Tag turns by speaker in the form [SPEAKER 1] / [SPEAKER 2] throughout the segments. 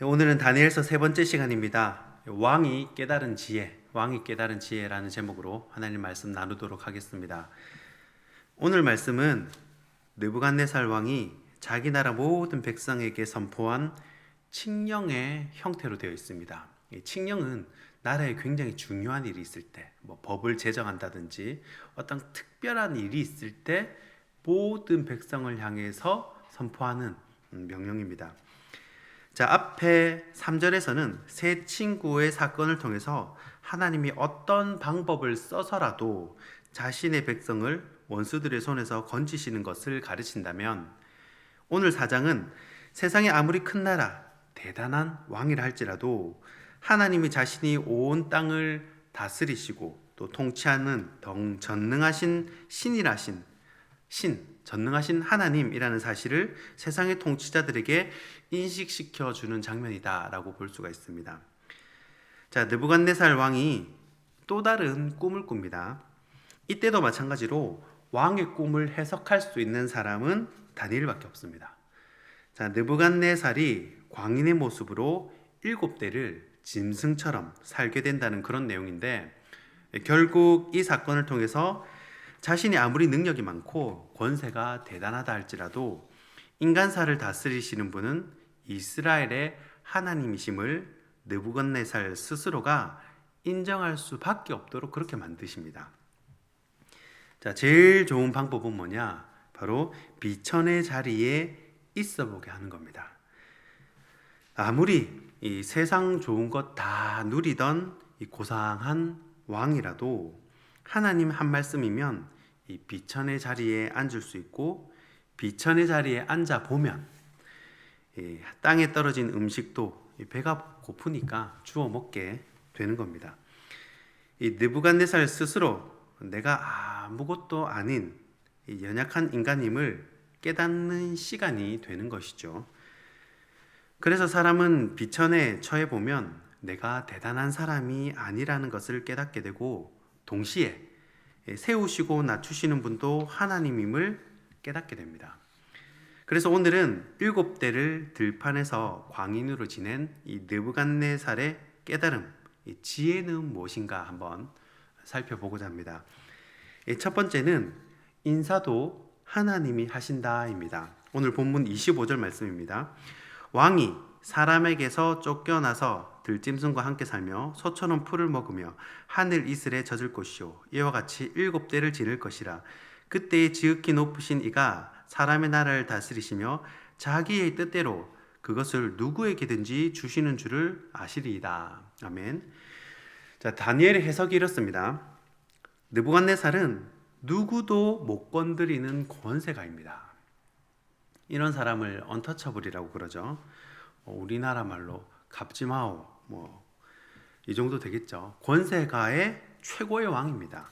[SPEAKER 1] 오늘은 다니엘서 세 번째 시간입니다. 왕이 깨달은 지혜라는 제목으로 하나님 말씀 나누도록 하겠습니다. 오늘 말씀은 느부갓네살 왕이 자기 나라 모든 백성에게 선포한 칙령의 형태로 되어 있습니다. 이 칙령은 나라에 굉장히 중요한 일이 있을 때, 법을 제정한다든지 어떤 특별한 일이 있을 때 모든 백성을 향해서 선포하는 명령입니다. 자, 앞에 3절에서는 세 친구의 사건을 통해서 하나님이 어떤 방법을 써서라도 자신의 백성을 원수들의 손에서 건지시는 것을 가르친다면, 오늘 4장은 세상에 아무리 큰 나라, 대단한 왕이라 할지라도 하나님이 자신이 온 땅을 다스리시고 또 통치하는 전능하신 전능하신 하나님이라는 사실을 세상의 통치자들에게 인식시켜 주는 장면이다라고 볼 수가 있습니다. 자, 느부갓네살 왕이 또 다른 꿈을 꿉니다. 이때도 마찬가지로 왕의 꿈을 해석할 수 있는 사람은 다니엘밖에 없습니다. 자, 느부갓네살이 광인의 모습으로 7대를 짐승처럼 살게 된다는 그런 내용인데, 결국 이 사건을 통해서 자신이 아무리 능력이 많고 권세가 대단하다 할지라도 인간사를 다스리시는 분은 이스라엘의 하나님이심을 느부갓네살 스스로가 인정할 수밖에 없도록 그렇게 만드십니다. 자, 제일 좋은 방법은 뭐냐? 바로 비천의 자리에 있어 보게 하는 겁니다. 아무리 이 세상 좋은 것 다 누리던 이 고상한 왕이라도 하나님 한 말씀이면 이 비천의 자리에 앉을 수 있고, 비천의 자리에 앉아 보면 땅에 떨어진 음식도 배가 고프니까 주워 먹게 되는 겁니다. 이 느부갓네살 스스로 내가 아무것도 아닌 이 연약한 인간임을 깨닫는 시간이 되는 것이죠. 그래서 사람은 비천에 처해 보면 내가 대단한 사람이 아니라는 것을 깨닫게 되고, 동시에 세우시고 낮추시는 분도 하나님임을 깨닫게 됩니다. 그래서 오늘은 7대를 들판에서 광인으로 지낸 이 느부갓네살의 깨달음, 이 지혜는 무엇인가 한번 살펴보고자 합니다. 첫 번째는 인사도 하나님이 하신다입니다. 오늘 본문 25절 말씀입니다. 왕이 사람에게서 쫓겨나서 들짐승과 함께 살며 소처럼 풀을 먹으며 하늘 이슬에 젖을 것이요 이와 같이 7대를 지를 것이라. 그때에 지극히 높으신 이가 사람의 나라를 다스리시며 자기의 뜻대로 그것을 누구에게든지 주시는 줄을 아시리이다. 아멘. 자, 다니엘의 해석이 이렇습니다. 느부갓네살은 누구도 못 건드리는 권세가입니다. 이런 사람을 언터처블이라고 그러죠. 우리나라 말로 갑지마오, 이 정도 되겠죠. 권세가의 최고의 왕입니다.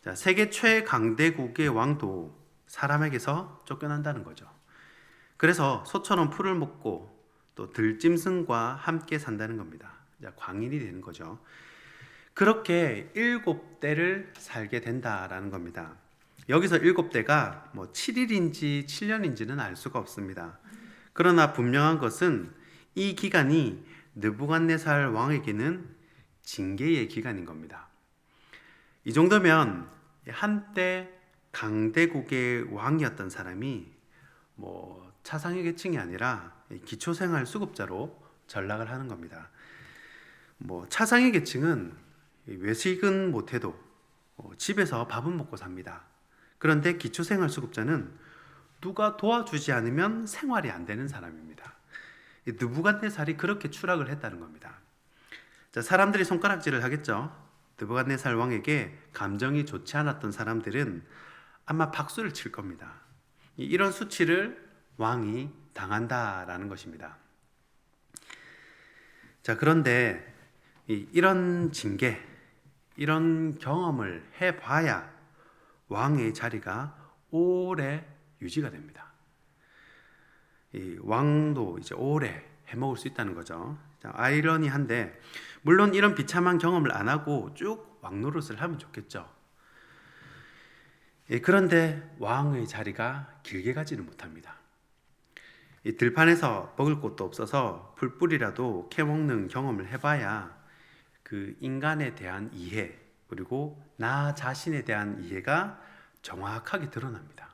[SPEAKER 1] 자, 세계 최강대국의 왕도 사람에게서 쫓겨난다는 거죠. 그래서 소처럼 풀을 먹고 또 들짐승과 함께 산다는 겁니다. 자, 광인이 되는 거죠. 그렇게 7대를 살게 된다라는 겁니다. 여기서 7대가 7일인지 7년인지는 알 수가 없습니다. 그러나 분명한 것은 이 기간이 느부갓네살 왕에게는 징계의 기간인 겁니다. 이 정도면 한때 강대국의 왕이었던 사람이 차상위 계층이 아니라 기초생활 수급자로 전락을 하는 겁니다. 차상위 계층은 외식은 못해도 집에서 밥은 먹고 삽니다. 그런데 기초생활 수급자는 누가 도와주지 않으면 생활이 안 되는 사람입니다. 느부갓네살이 그렇게 추락을 했다는 겁니다. 자, 사람들이 손가락질을 하겠죠. 느부갓네살 왕에게 감정이 좋지 않았던 사람들은 아마 박수를 칠 겁니다. 이런 수치를 왕이 당한다라는 것입니다. 자, 그런데 이런 징계, 이런 경험을 해봐야 왕의 자리가 오래 유지가 됩니다. 이 왕도 이제 오래 해먹을 수 있다는 거죠. 자, 아이러니한데, 물론 이런 비참한 경험을 안 하고 쭉 왕 노릇을 하면 좋겠죠. 그런데 왕의 자리가 길게 가지는 못합니다. 이 들판에서 먹을 곳도 없어서 풀뿌리라도 캐먹는 경험을 해봐야 그 인간에 대한 이해, 그리고 나 자신에 대한 이해가 정확하게 드러납니다.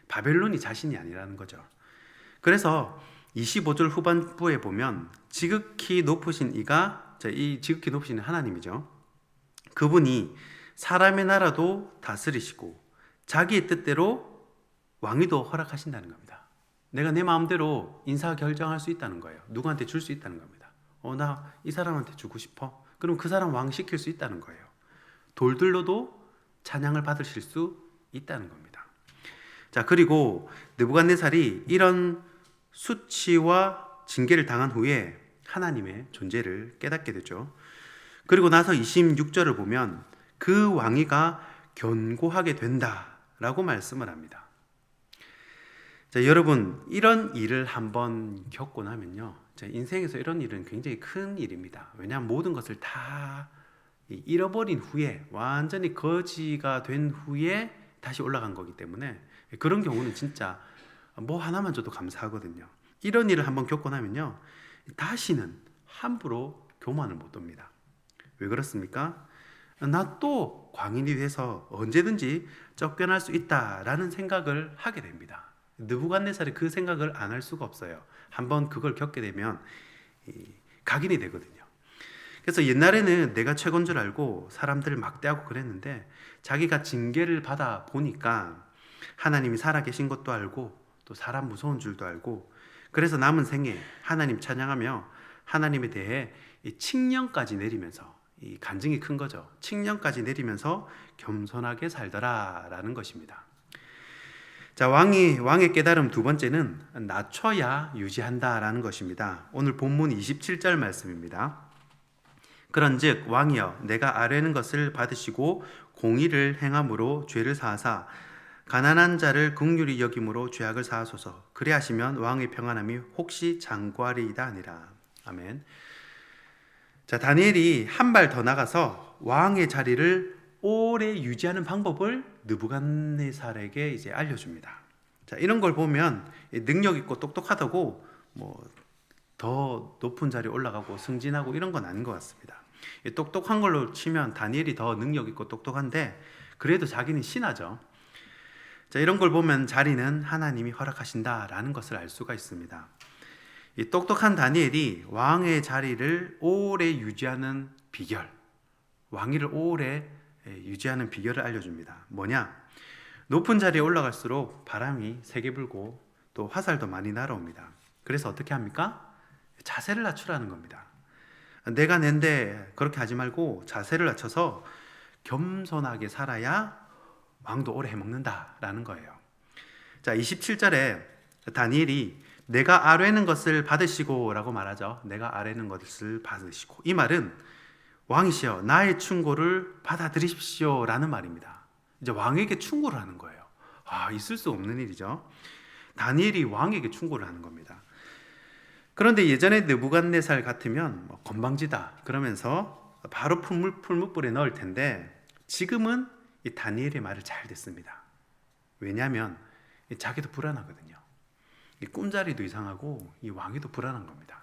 [SPEAKER 1] 바벨론이 자신이 아니라는 거죠. 그래서 25절 후반부에 보면 지극히 높으신 이가, 이 지극히 높으신 하나님이죠. 그분이 사람의 나라도 다스리시고 자기의 뜻대로 왕위도 허락하신다는 겁니다. 내가 내 마음대로 인사 결정할 수 있다는 거예요. 누구한테 줄 수 있다는 겁니다. 나 이 사람한테 주고 싶어. 그럼 그 사람 왕 시킬 수 있다는 거예요. 돌들로도 찬양을 받으실 수 있다는 겁니다. 자, 그리고 느부갓네살이 이런 수치와 징계를 당한 후에 하나님의 존재를 깨닫게 되죠. 그리고 나서 26절을 보면 그 왕위가 견고하게 된다라고 말씀을 합니다. 자, 여러분, 이런 일을 한번 겪고 나면요, 인생에서 이런 일은 굉장히 큰 일입니다. 왜냐하면 모든 것을 다 잃어버린 후에, 완전히 거지가 된 후에 다시 올라간 거기 때문에 그런 경우는 진짜 뭐 하나만 줘도 감사하거든요. 이런 일을 한번 겪고 나면요, 다시는 함부로 교만을 못 돕니다. 왜 그렇습니까? 나 또 광인이 돼서 언제든지 쫓겨날 수 있다라는 생각을 하게 됩니다. 느부갓네살이 그 생각을 안 할 수가 없어요. 한번 그걸 겪게 되면 각인이 되거든요. 그래서 옛날에는 내가 최고인 줄 알고 사람들을 막대하고 그랬는데, 자기가 징계를 받아 보니까 하나님이 살아계신 것도 알고 또 사람 무서운 줄도 알고, 그래서 남은 생에 하나님 찬양하며 하나님에 대해 칙령까지 내리면서, 이 간증이 큰 거죠. 칙령까지 내리면서 겸손하게 살더라라는 것입니다. 자, 왕의 깨달음 두 번째는 낮춰야 유지한다라는 것입니다. 오늘 본문 27절 말씀입니다. 그런즉 왕이여, 내가 아뢰는 것을 받으시고 공의를 행함으로 죄를 사하사 가난한 자를 긍휼히 여김으로 죄악을 사하소서. 그리하시면 왕의 평안함이 혹시 장구하리이다 하니라. 아멘. 자, 다니엘이 한 발 더 나가서 왕의 자리를 오래 유지하는 방법을 느부갓네살에게 이제 알려줍니다. 자, 이런 걸 보면 능력 있고 똑똑하다고 뭐 더 높은 자리에 올라가고 승진하고 이런 건 아닌 것 같습니다. 똑똑한 걸로 치면 다니엘이 더 능력 있고 똑똑한데, 그래도 자기는 신하죠. 자, 이런 걸 보면 자리는 하나님이 허락하신다라는 것을 알 수가 있습니다. 이 똑똑한 다니엘이 왕의 자리를 오래 유지하는 비결, 왕위를 오래 유지하는 비결을 알려줍니다. 뭐냐? 높은 자리에 올라갈수록 바람이 세게 불고 또 화살도 많이 날아옵니다. 그래서 어떻게 합니까? 자세를 낮추라는 겁니다. 내가 낸데 그렇게 하지 말고 자세를 낮춰서 겸손하게 살아야 왕도 오래 해먹는다라는 거예요. 자, 27절에 다니엘이 내가 아뢰는 것을 받으시고 라고 말하죠. 내가 아뢰는 것을 받으시고. 이 말은 왕이시여, 나의 충고를 받아들이십시오 라는 말입니다. 이제 왕에게 충고를 하는 거예요. 있을 수 없는 일이죠. 다니엘이 왕에게 충고를 하는 겁니다. 그런데 예전에 느부갓네살 같으면 건방지다 그러면서 바로 풀무불에 넣을 텐데, 지금은 이 다니엘의 말을 잘 듣습니다. 왜냐하면 자기도 불안하거든요. 이 꿈자리도 이상하고 이 왕위도 불안한 겁니다.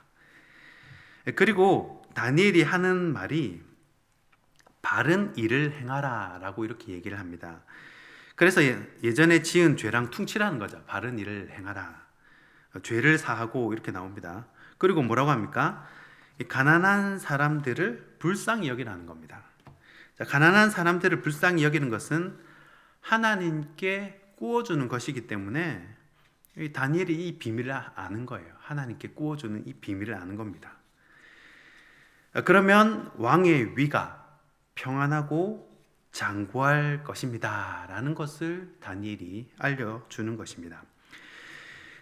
[SPEAKER 1] 그리고 다니엘이 하는 말이 바른 일을 행하라 라고 이렇게 얘기를 합니다. 그래서 예전에 지은 죄랑 퉁치라는 거죠. 바른 일을 행하라, 죄를 사하고 이렇게 나옵니다. 그리고 뭐라고 합니까? 가난한 사람들을 불쌍히 여기라는 겁니다. 자, 가난한 사람들을 불쌍히 여기는 것은 하나님께 구워주는 것이기 때문에 다니엘이 이 비밀을 아는 거예요. 하나님께 구워주는 이 비밀을 아는 겁니다. 그러면 왕의 위가 평안하고 장구할 것입니다 라는 것을 다니엘이 알려주는 것입니다.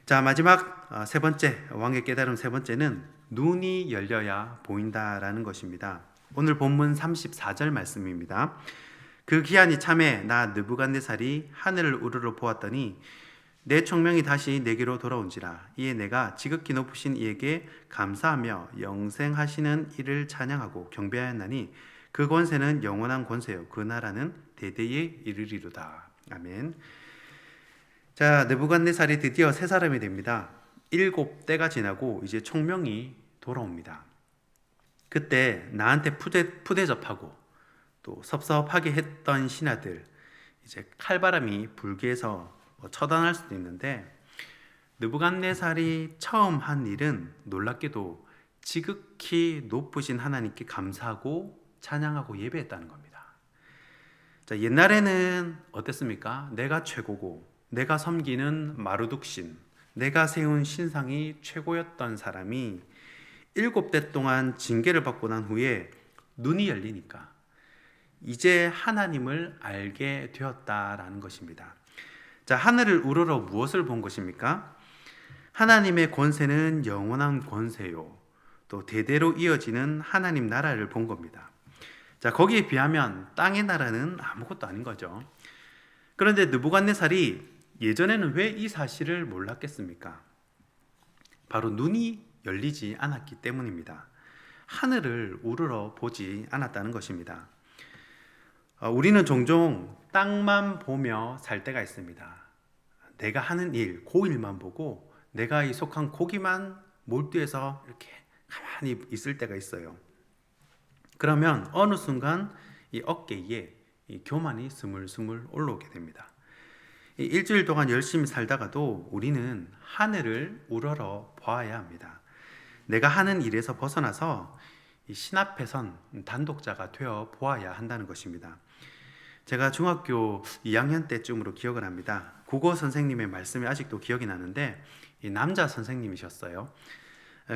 [SPEAKER 1] 자, 마지막 세 번째, 왕의 깨달음 세 번째는 눈이 열려야 보인다라는 것입니다. 오늘 본문 34절 말씀입니다. 그 기한이 참에 나 느부갓네살이 하늘을 우러러 보았더니 내 총명이 다시 내게로 돌아온지라. 이에 내가 지극히 높으신 이에게 감사하며 영생하시는 이를 찬양하고 경배하였나니 그 권세는 영원한 권세요 그 나라는 대대에 이르리로다. 아멘. 자, 느부갓네살이 드디어 세 사람이 됩니다. 7때가 지나고 이제 총명이 돌아옵니다. 그때 나한테 푸대접하고 또 섭섭하게 했던 신하들, 이제 칼바람이 불게 해서 처단할 수도 있는데, 느부갓네살이 처음 한 일은 놀랍게도 지극히 높으신 하나님께 감사하고 찬양하고 예배했다는 겁니다. 자, 옛날에는 어땠습니까? 내가 최고고 내가 섬기는 마르둑신, 내가 세운 신상이 최고였던 사람이 7대 동안 징계를 받고 난 후에 눈이 열리니까 이제 하나님을 알게 되었다라는 것입니다. 자, 하늘을 우러러 무엇을 본 것입니까? 하나님의 권세는 영원한 권세요, 또 대대로 이어지는 하나님 나라를 본 겁니다. 자, 거기에 비하면 땅의 나라는 아무것도 아닌 거죠. 그런데 느부갓네살이 예전에는 왜 이 사실을 몰랐겠습니까? 바로 눈이 열리지 않았기 때문입니다. 하늘을 우러러 보지 않았다는 것입니다. 우리는 종종 땅만 보며 살 때가 있습니다. 내가 하는 일, 그 일만 보고 내가 이 속한 고기만 몰두해서 이렇게 가만히 있을 때가 있어요. 그러면 어느 순간 이 어깨에 이 교만이 스물스물 올라오게 됩니다. 이 일주일 동안 열심히 살다가도 우리는 하늘을 우러러 보아야 합니다. 내가 하는 일에서 벗어나서 이 신 앞에선 단독자가 되어 보아야 한다는 것입니다. 제가 중학교 2학년 때쯤으로 기억을 합니다. 국어 선생님의 말씀이 아직도 기억이 나는데, 이 남자 선생님이셨어요.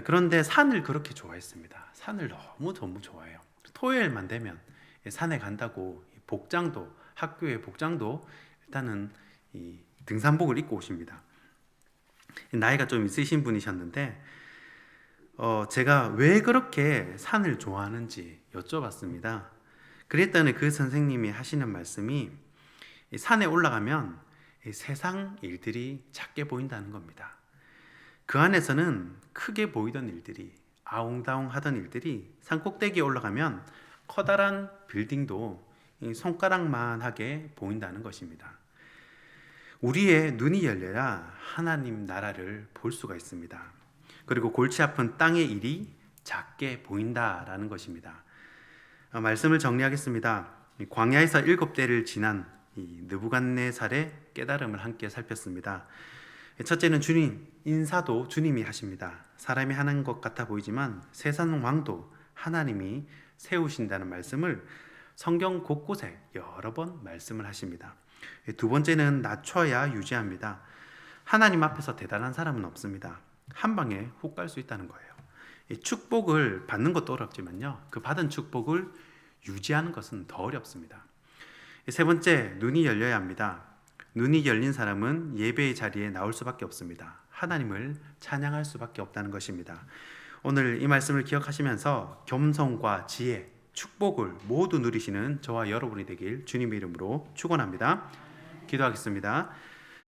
[SPEAKER 1] 그런데 산을 그렇게 좋아했습니다. 산을 너무 좋아해요. 토요일만 되면 산에 간다고 복장도, 학교의 복장도 일단은 이 등산복을 입고 오십니다. 나이가 좀 있으신 분이셨는데 제가 왜 그렇게 산을 좋아하는지 여쭤봤습니다. 그랬더니 그 선생님이 하시는 말씀이, 산에 올라가면 세상 일들이 작게 보인다는 겁니다. 그 안에서는 크게 보이던 일들이, 아웅다웅 하던 일들이 산 꼭대기에 올라가면 커다란 빌딩도 손가락만 하게 보인다는 것입니다. 우리의 눈이 열려야 하나님 나라를 볼 수가 있습니다. 그리고 골치 아픈 땅의 일이 작게 보인다라는 것입니다. 말씀을 정리하겠습니다. 광야에서 7대를 지난 이 느부갓네살의 깨달음을 함께 살폈습니다. 첫째는 주님, 인사도 주님이 하십니다. 사람이 하는 것 같아 보이지만 세상 왕도 하나님이 세우신다는 말씀을 성경 곳곳에 여러 번 말씀을 하십니다. 두 번째는 낮춰야 유지합니다. 하나님 앞에서 대단한 사람은 없습니다. 한 방에 훅 갈 수 있다는 거예요. 축복을 받는 것도 어렵지만요, 그 받은 축복을 유지하는 것은 더 어렵습니다. 세 번째, 눈이 열려야 합니다. 눈이 열린 사람은 예배의 자리에 나올 수밖에 없습니다. 하나님을 찬양할 수밖에 없다는 것입니다. 오늘 이 말씀을 기억하시면서 겸손과 지혜, 축복을 모두 누리시는 저와 여러분이 되길 주님의 이름으로 축원합니다. 기도하겠습니다.